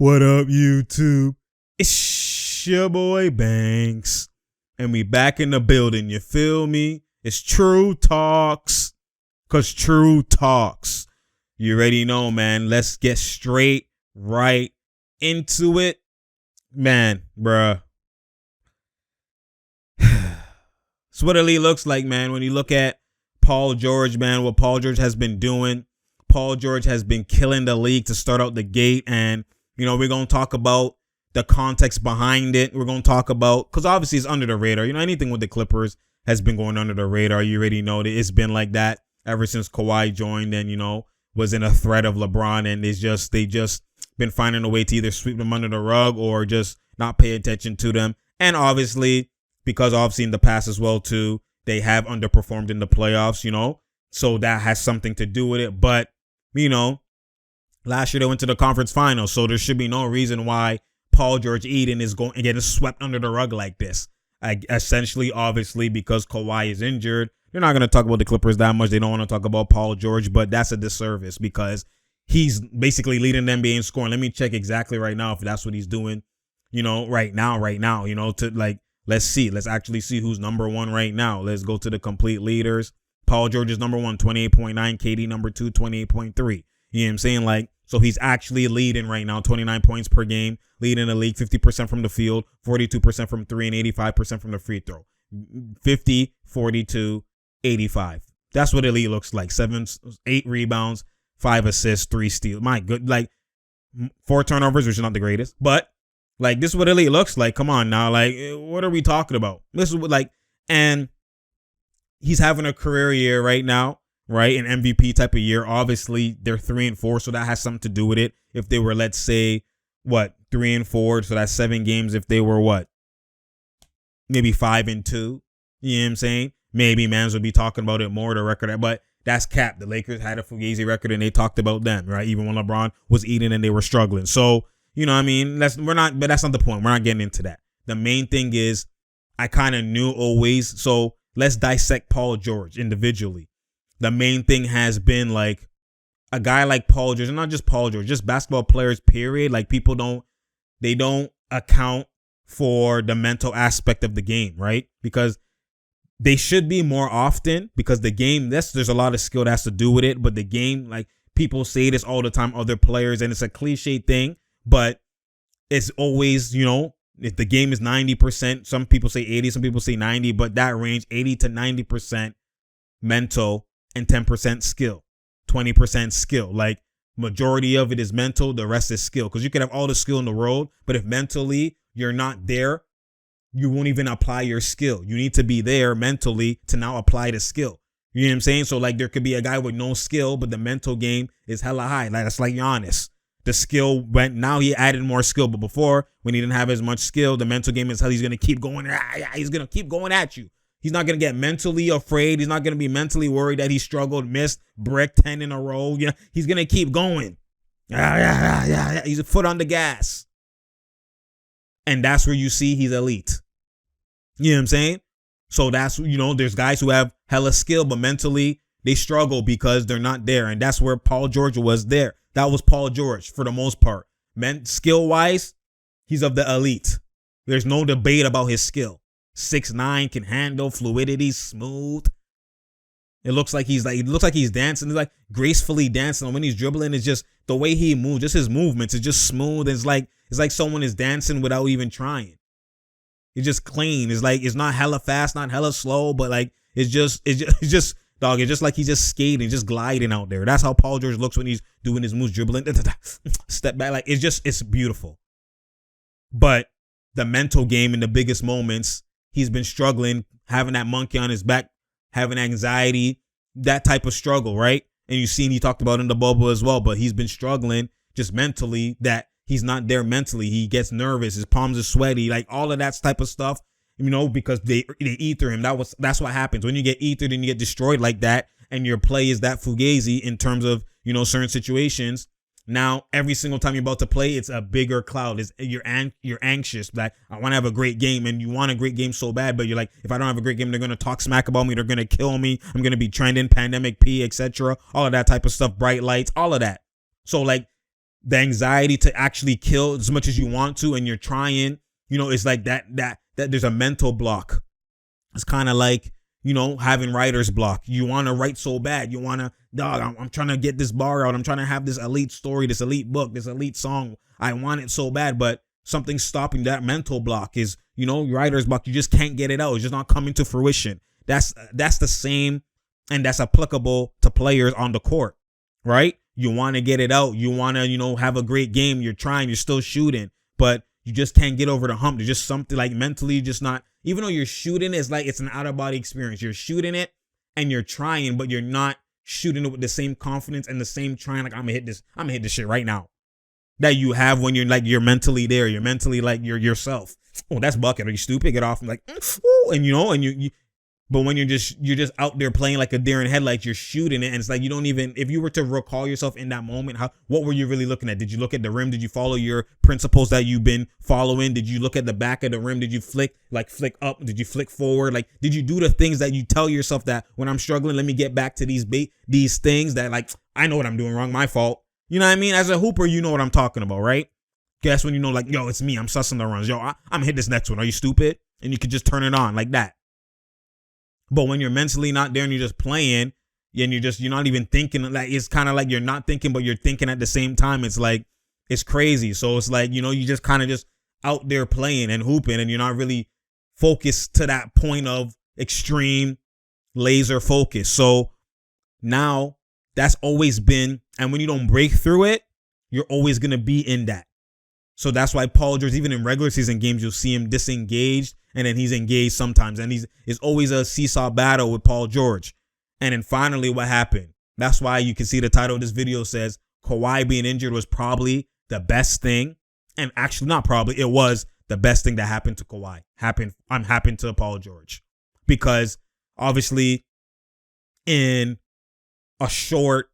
What up, YouTube? It's your boy Banks, and we back in the building. You feel me? It's True Talks, cause True Talks. You already know, man. Let's get straight right into it, man, bruh. It's what Elite looks like, man. When you look at Paul George, man, what Paul George has been doing. Paul George has been killing the league to start out the gate, and you know, we're going to talk about the context behind it. We're going to talk about, because obviously it's under the radar. You know, anything with the Clippers has been going under the radar. You already know that it's been like that ever since Kawhi joined and, you know, was in a threat of LeBron. And they just been finding a way to either sweep them under the rug or just not pay attention to them. And obviously, because obviously in the past as well, too, they have underperformed in the playoffs, you know. So that has something to do with it. But, you know, last year they went to the conference finals, so there should be no reason why Paul George Eden is going and getting swept under the rug like this. Essentially, obviously, because Kawhi is injured, they're not going to talk about the Clippers that much. They don't want to talk about Paul George, but that's a disservice because he's basically leading the NBA in scoring. Let me check exactly right now if that's what he's doing, you know, right now, you know, to like, let's see. Let's actually see who's number one right now. Let's go to the complete leaders. Paul George is number one, 28.9. KD number two, 28.3. You know what I'm saying? Like, so he's actually leading right now, 29 points per game, leading the league, 50% from the field, 42% from three, and 85% from the free throw. 50, 42, 85. That's what Elite looks like. 8 rebounds, 5 assists, 3 steals. My good, like 4 turnovers, which is not the greatest, but like this is what Elite looks like. Come on now, like what are we talking about? This is what and he's having a career year right now. Right, an MVP type of year. Obviously, they're 3-4, so that has something to do with it. If they were, let's say, 3-4, so that's 7 games. If they were maybe 5-2. You know what I'm saying? Maybe Mans would be talking about it more. The record, but that's cap. The Lakers had a fugazi record, and they talked about them, right? Even when LeBron was eating and they were struggling. So you know, what I mean, but that's not the point. We're not getting into that. The main thing is, I kind of knew always. So let's dissect Paul George individually. The main thing has been like a guy like Paul George, and not just Paul George, just basketball players, period. Like people don't account for the mental aspect of the game, right? Because they should be more often because the game, there's a lot of skill that has to do with it. But the game, like people say this all the time, other players, and it's a cliche thing, but it's always, you know, if the game is 90%, some people say 80, some people say 90, but that range, 80 to 90% mental, and 10% skill, 20% skill. Like majority of it is mental, the rest is skill. Because you can have all the skill in the world, but if mentally you're not there, you won't even apply your skill. You need to be there mentally to now apply the skill. You know what I'm saying? So like there could be a guy with no skill, but the mental game is hella high. Like that's like Giannis. The skill went, now he added more skill, but before when he didn't have as much skill, the mental game is hell. He's gonna keep going. He's gonna keep going at you. He's not going to get mentally afraid. He's not going to be mentally worried that he struggled, missed, brick 10 in a row. Yeah, he's going to keep going. He's a foot on the gas. And that's where you see he's elite. You know what I'm saying? So that's, you know, there's guys who have hella skill, but mentally they struggle because they're not there. And that's where Paul George was there. That was Paul George for the most part. Skill-wise, he's of the elite. There's no debate about his skill. 6'9", can handle, fluidity, smooth. It looks like he's dancing, he's like gracefully dancing. When he's dribbling, it's just the way he moves, just his movements, it's just smooth. It's like someone is dancing without even trying. It's just clean. It's like it's not hella fast, not hella slow, but like it's just dog. It's just like he's just skating, just gliding out there. That's how Paul George looks when he's doing his moves, dribbling, step back. Like it's beautiful. But the mental game in the biggest moments, he's been struggling, having that monkey on his back, having anxiety, that type of struggle, right? And you've seen he talked about in the bubble as well, but he's been struggling just mentally, that he's not there mentally. He gets nervous, his palms are sweaty, like all of that type of stuff, you know, because they ether him. That's what happens. When you get ethered and you get destroyed like that, and your play is that fugazi in terms of, you know, certain situations, now, every single time you're about to play, it's a bigger cloud. You're anxious. Like, I want to have a great game, and you want a great game so bad, but you're like, if I don't have a great game, they're going to talk smack about me. They're going to kill me. I'm going to be trending, pandemic P, etc. All of that type of stuff, bright lights, all of that. So, like, the anxiety to actually kill as much as you want to, and you're trying, it's like that there's a mental block. It's kind of like, having writer's block. You want to write so bad. You want to, I'm trying to get this bar out. I'm trying to have this elite story, this elite book, this elite song. I want it so bad, but something's stopping that mental block is, writer's block. You just can't get it out. It's just not coming to fruition. That's the same, and that's applicable to players on the court, right? You want to get it out. You want to, have a great game. You're trying, you're still shooting, but you just can't get over the hump. There's just something like mentally just not, even though you're shooting, it's like it's an out of body experience. You're shooting it and you're trying, but you're not shooting it with the same confidence and the same trying. Like, I'm gonna hit this shit right now, that you have when you're mentally there. You're mentally like you're yourself. Oh, that's bucket. Are you stupid? Get off. I'm like, ooh, and you. But when you're just out there playing like a deer in headlights, you're shooting it, and it's like you don't even. If you were to recall yourself in that moment, what were you really looking at? Did you look at the rim? Did you follow your principles that you've been following? Did you look at the back of the rim? Did you flick up? Did you flick forward? Like, did you do the things that you tell yourself that when I'm struggling, let me get back to these things that, like, I know what I'm doing wrong, my fault. You know what I mean? As a hooper, you know what I'm talking about, right? Guess when like, yo, it's me. I'm sussing the runs. Yo, I'm gonna hit this next one. Are you stupid? And you could just turn it on like that. But when you're mentally not there and you're just playing, and you're not even thinking, like, it's kind of like you're not thinking, but you're thinking at the same time. It's like, it's crazy. So it's like, you just kind of just out there playing and hooping, and you're not really focused to that point of extreme laser focus. So now that's always been, and when you don't break through it, you're always going to be in that. So that's why Paul George, even in regular season games, you'll see him disengaged, and then he's engaged sometimes. And it's always a seesaw battle with Paul George. And then finally, what happened? That's why you can see the title of this video says Kawhi being injured was probably the best thing. And actually, not probably, it was the best thing that happened to Kawhi. Happened to Paul George. Because obviously, in a short-term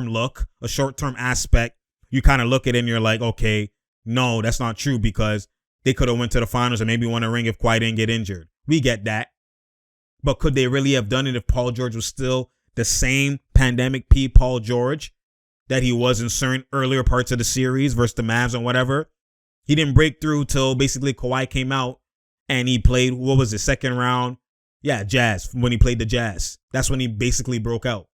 look, a short-term aspect, you kind of look at it and you're like, okay, no, that's not true, because they could have went to the finals and maybe won a ring if Kawhi didn't get injured. We get that. But could they really have done it if Paul George was still the same pandemic P Paul George that he was in certain earlier parts of the series versus the Mavs and whatever? He didn't break through till basically Kawhi came out and he played, what was it, second round? Yeah, Jazz, when he played the Jazz. That's when he basically broke out.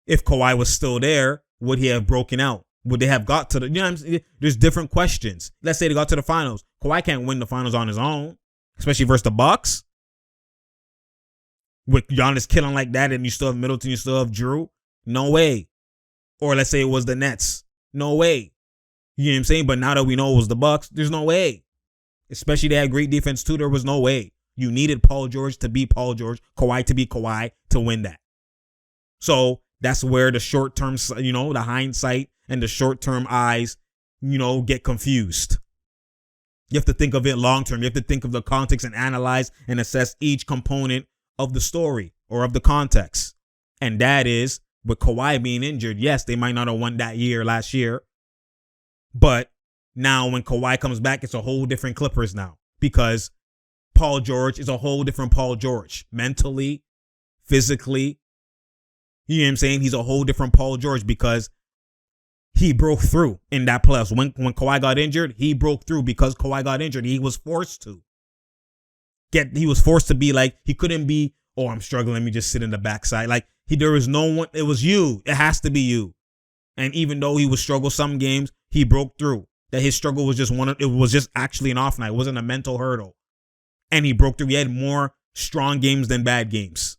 If Kawhi was still there, would he have broken out? Would they have got to the, there's different questions. Let's say they got to the finals. Kawhi can't win the finals on his own, especially versus the Bucks. With Giannis killing like that, and you still have Middleton, you still have Drew. No way. Or let's say it was the Nets. No way. You know what I'm saying? But now that we know it was the Bucks, there's no way. Especially they had great defense too. There was no way. You needed Paul George to be Paul George, Kawhi to be Kawhi to win that. So that's where the short-term, the hindsight and the short-term eyes, get confused. You have to think of it long-term. You have to think of the context and analyze and assess each component of the story or of the context. And that is, with Kawhi being injured, yes, they might not have won that year last year. But now when Kawhi comes back, it's a whole different Clippers now. Because Paul George is a whole different Paul George. Mentally, physically. You know what I'm saying? He's a whole different Paul George because he broke through in that playoffs. When Kawhi got injured, he broke through because Kawhi got injured. He was forced to. He was forced to be like, he couldn't be, oh, I'm struggling, let me just sit in the backside. Like, there was no one, it was you. It has to be you. And even though he would struggle some games, he broke through. That his struggle was just it was just actually an off night. It wasn't a mental hurdle. And he broke through. He had more strong games than bad games.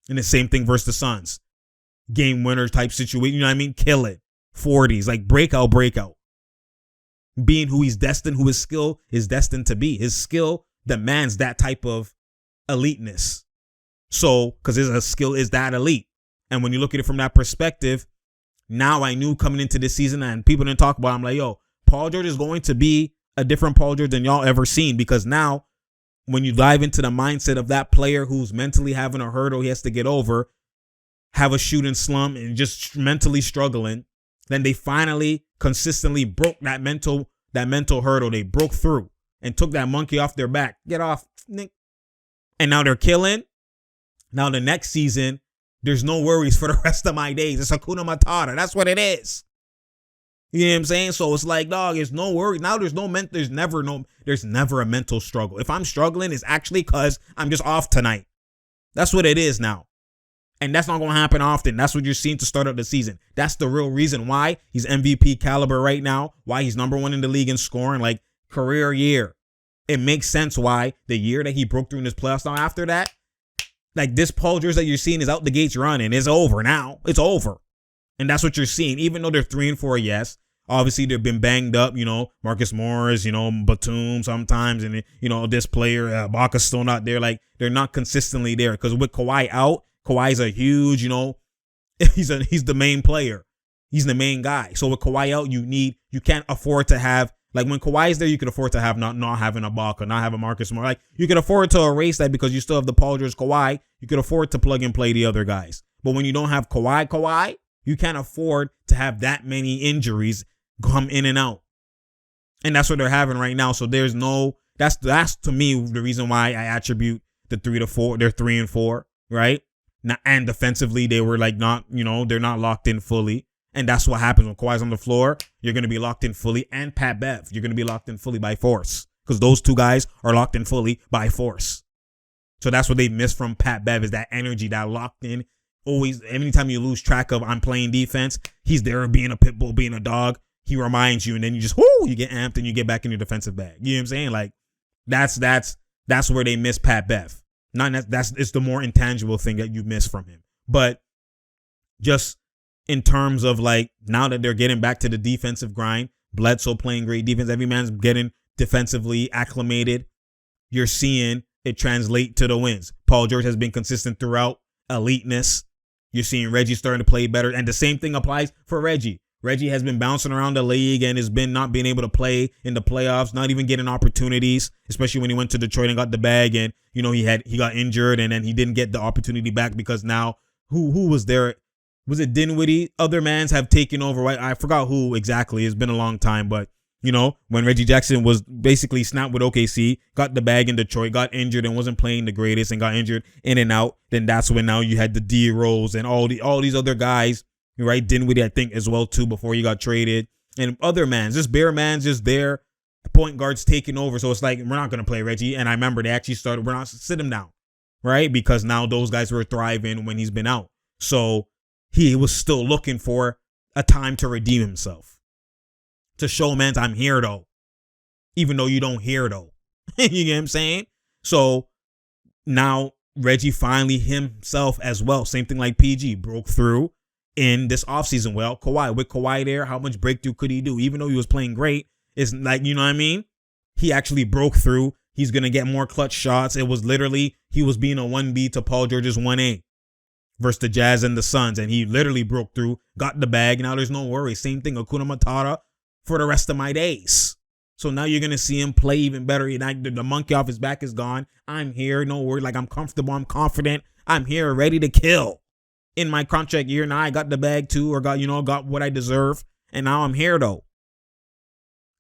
And the same thing versus the Suns. Game winner type situation, you know what I mean? Kill it. 40s, like breakout. Being who he's destined, who his skill is destined to be. His skill demands that type of eliteness. So, because his skill is that elite. And when you look at it from that perspective, now I knew coming into this season, and people didn't talk about it, I'm like, yo, Paul George is going to be a different Paul George than y'all ever seen, because now when you dive into the mindset of that player who's mentally having a hurdle he has to get over, have a shooting slump and just mentally struggling, then they finally consistently broke that mental hurdle. They broke through and took that monkey off their back. Get off, Nick. And now they're killing. Now the next season, There's no worries for the rest of my days. It's Hakuna Matata. That's what it is. You know what I'm saying? So it's like, dog, there's no worry. Now there's never a mental struggle. If I'm struggling, it's actually because I'm just off tonight. That's what it is now. And that's not going to happen often. That's what you're seeing to start out the season. That's the real reason why he's MVP caliber right now, why he's number one in the league in scoring, like career year. It makes sense why the year that he broke through in this playoffs. Now after that, like this Paul George that you're seeing is out the gates running. It's over now. It's over. And that's what you're seeing. Even though they're 3-4, yes. Obviously, they've been banged up, Marcus Morris, Batum sometimes. And, this player, Ibaka's still not there. Like, they're not consistently there. Because with Kawhi out, Kawhi's a huge, he's the main player. He's the main guy. So with Kawhi out, you can't afford to have, like when Kawhi's there, you could afford to have not having Ibaka, not having Marcus Morris. Like, you could afford to erase that because you still have the Paul George Kawhi. You could afford to plug and play the other guys. But when you don't have Kawhi, you can't afford to have that many injuries come in and out. And that's what they're having right now. So there's that's to me the reason why I attribute the 3-4. They're 3-4, right? Now, and defensively, they were like they're not locked in fully. And that's what happens when Kawhi's on the floor. You're going to be locked in fully. And Pat Bev, you're going to be locked in fully by force. Because those two guys are locked in fully by force. So that's what they missed from Pat Bev is that energy, that locked in. Always, anytime you lose track of I'm playing defense, he's there being a pit bull, being a dog. He reminds you, and then you just you get amped and you get back in your defensive bag. You know what I'm saying? Like that's where they miss Pat Bev. It's the more intangible thing that you miss from him. But just in terms of like now that they're getting back to the defensive grind, Bledsoe playing great defense, every man's getting defensively acclimated. You're seeing it translate to the wins. Paul George has been consistent throughout, eliteness. You're seeing Reggie starting to play better, and the same thing applies for Reggie. Reggie has been bouncing around the league and has been not being able to play in the playoffs, not even getting opportunities, especially when he went to Detroit and got the bag and, he got injured and then he didn't get the opportunity back because now who was there? Was it Dinwiddie? Other mans have taken over. Right? I forgot who exactly. It's been a long time, but when Reggie Jackson was basically snapped with OKC, got the bag in Detroit, got injured and wasn't playing the greatest and got injured in and out, then that's when now you had the D Rose and all these other guys. Right, Dinwiddie, I think, as well, too, before he got traded. And other mans, just bare mans just there. Point guards taking over. So it's like, we're not going to play Reggie. And I remember they actually started, we're not sit him down. Right? Because now those guys were thriving when he's been out. So he was still looking for a time to redeem himself. To show mans, I'm here, though. Even though you don't hear, though. You get what I'm saying? So now Reggie finally himself as well. Same thing like PG. Broke through in this offseason. Well, with Kawhi there, how much breakthrough could he do? Even though he was playing great, it's like, you know what I mean? He actually broke through. He's going to get more clutch shots. It was literally, he was being a 1B to Paul George's 1A versus the Jazz and the Suns. And he literally broke through, got the bag. Now there's no worry. Same thing, Hakuna Matata for the rest of my days. So now you're going to see him play even better. The monkey off his back is gone. I'm here. No worry. Like, I'm comfortable. I'm confident. I'm here ready to kill. In my contract year, now I got the bag too, or got what I deserve, and now I'm here though.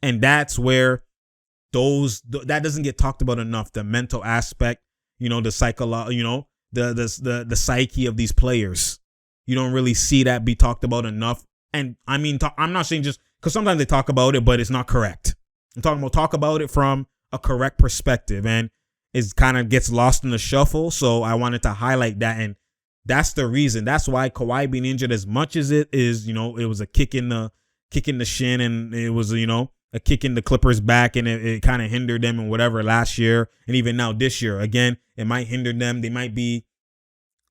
And that's where that doesn't get talked about enough. The mental aspect, the psychology, the psyche of these players. You don't really see that be talked about enough. And I mean, I'm not saying just because sometimes they talk about it, but it's not correct. I'm talking about talk about it from a correct perspective, and it kind of gets lost in the shuffle. So I wanted to highlight that. And that's the reason. That's why Kawhi being injured, as much as it is, it was a kick in the shin, and it was, a kick in the Clippers' back, and it kind of hindered them and whatever last year, and even now this year. Again, it might hinder them. They might be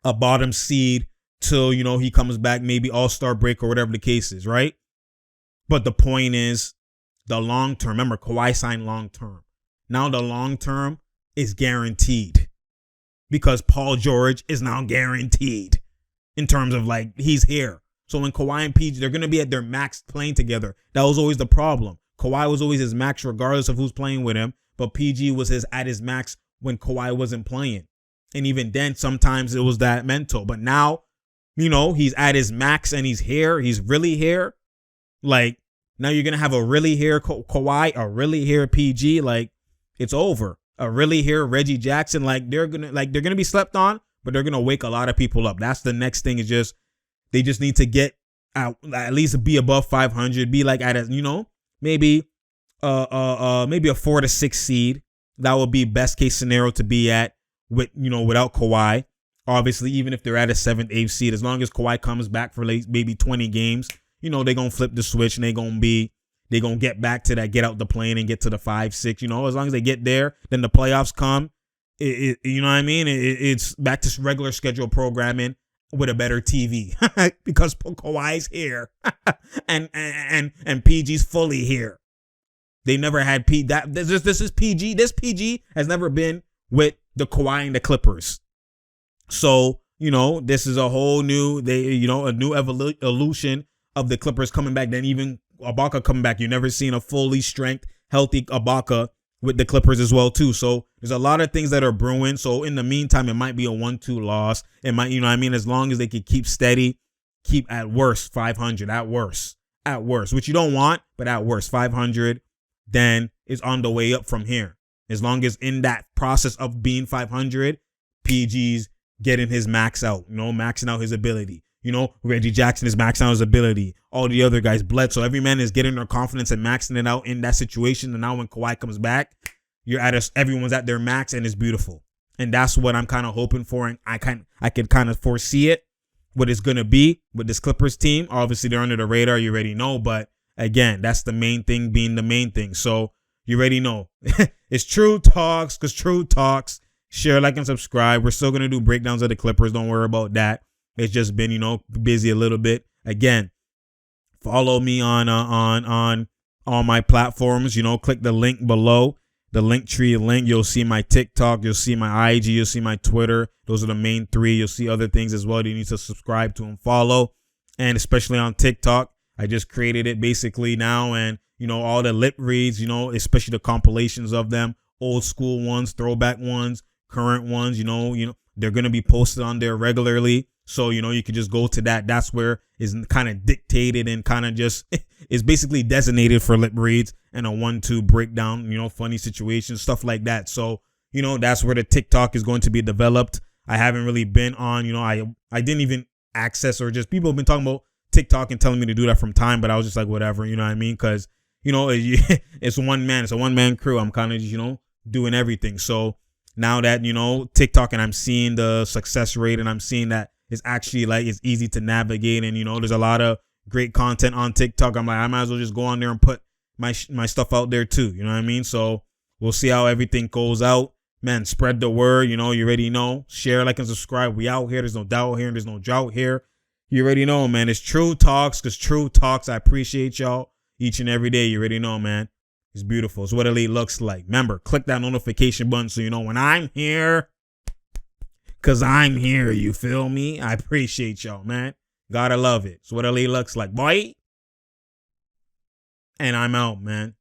a bottom seed till, he comes back, maybe All-Star break or whatever the case is, right? But the point is the long term. Remember, Kawhi signed long term. Now the long term is guaranteed. Because Paul George is now guaranteed in terms of like he's here. So when Kawhi and PG, they're going to be at their max playing together. That was always the problem. Kawhi was always his max regardless of who's playing with him. But PG was at his max when Kawhi wasn't playing. And even then, sometimes it was that mental. But now, he's at his max and he's here. He's really here. Like, now you're going to have a really here Kawhi, a really here PG. Like, it's over. A really here Reggie Jackson, like they're gonna be slept on, but they're going to wake a lot of people up. That's the next thing, is just, they just need to get at least be above 500, be like at a, maybe a 4 to 6 seed. That would be best case scenario to be at with, without Kawhi. Obviously, even if they're at a 7th, 8th seed, as long as Kawhi comes back for maybe 20 games, they're going to flip the switch and they're going to get back to that, get out the plane and get to the 5, 6, as long as they get there, then the playoffs come. You know what I mean? It's back to regular schedule programming with a better TV because Kawhi's here and PG's fully here. They never had this is PG. This PG has never been with the Kawhi and the Clippers. So, this is a whole new, a new evolution of the Clippers coming back. Then even Ibaka coming back. You've never seen a fully strength, healthy Ibaka with the Clippers as well too. So there's a lot of things that are brewing. So in the meantime, it might be a 1-2 loss. It might, as long as they could keep steady, keep at worst 500, at worst, which you don't want, but at worst 500, then it's on the way up from here. As long as in that process of being 500, PG's getting his max out, maxing out his ability. Reggie Jackson is maxing out his ability. All the other guys, Bledsoe, every man is getting their confidence and maxing it out in that situation. And now when Kawhi comes back, everyone's at their max, and it's beautiful. And that's what I'm kind of hoping for. And I can kind of foresee it, what it's going to be with this Clippers team. Obviously, they're under the radar. You already know. But again, that's the main thing being the main thing. So you already know. It's True Talks, because True Talks. Share, like, and subscribe. We're still going to do breakdowns of the Clippers. Don't worry about that. It's just been, busy a little bit. Again, follow me on all my platforms. Click the link below, the Linktree link. You'll see my TikTok. You'll see my IG. You'll see my Twitter. Those are the main 3. You'll see other things as well that you need to subscribe to and follow. And especially on TikTok, I just created it basically now. And, all the lip reads, especially the compilations of them, old school ones, throwback ones, current ones, they're going to be posted on there regularly. So, you could just go to that. That's where it's kind of dictated and kind of just is basically designated for lip reads and a 1-2 breakdown, funny situations, stuff like that. So, that's where the TikTok is going to be developed. I haven't really been on, I didn't even access, or just people have been talking about TikTok and telling me to do that from time, but I was just like, whatever, you know what I mean? Because, it's a one-man crew. I'm kind of just, doing everything. So now that, TikTok, and I'm seeing the success rate, and I'm seeing that it's actually it's easy to navigate, and there's a lot of great content on TikTok. I'm like, I might as well just go on there and put my stuff out there too. You know what I mean? So we'll see how everything goes out, man. Spread the word. You already know. Share, like, and subscribe. We out here. There's no doubt here, and there's no drought here. You already know, man. It's True Talks, because True Talks. I appreciate y'all each and every day. You already know, man. It's beautiful. It's what elite looks like. Remember, click that notification button so you know when I'm here. Because I'm here, you feel me? I appreciate y'all, man. Gotta love it. It's what elite looks like, boy. And I'm out, man.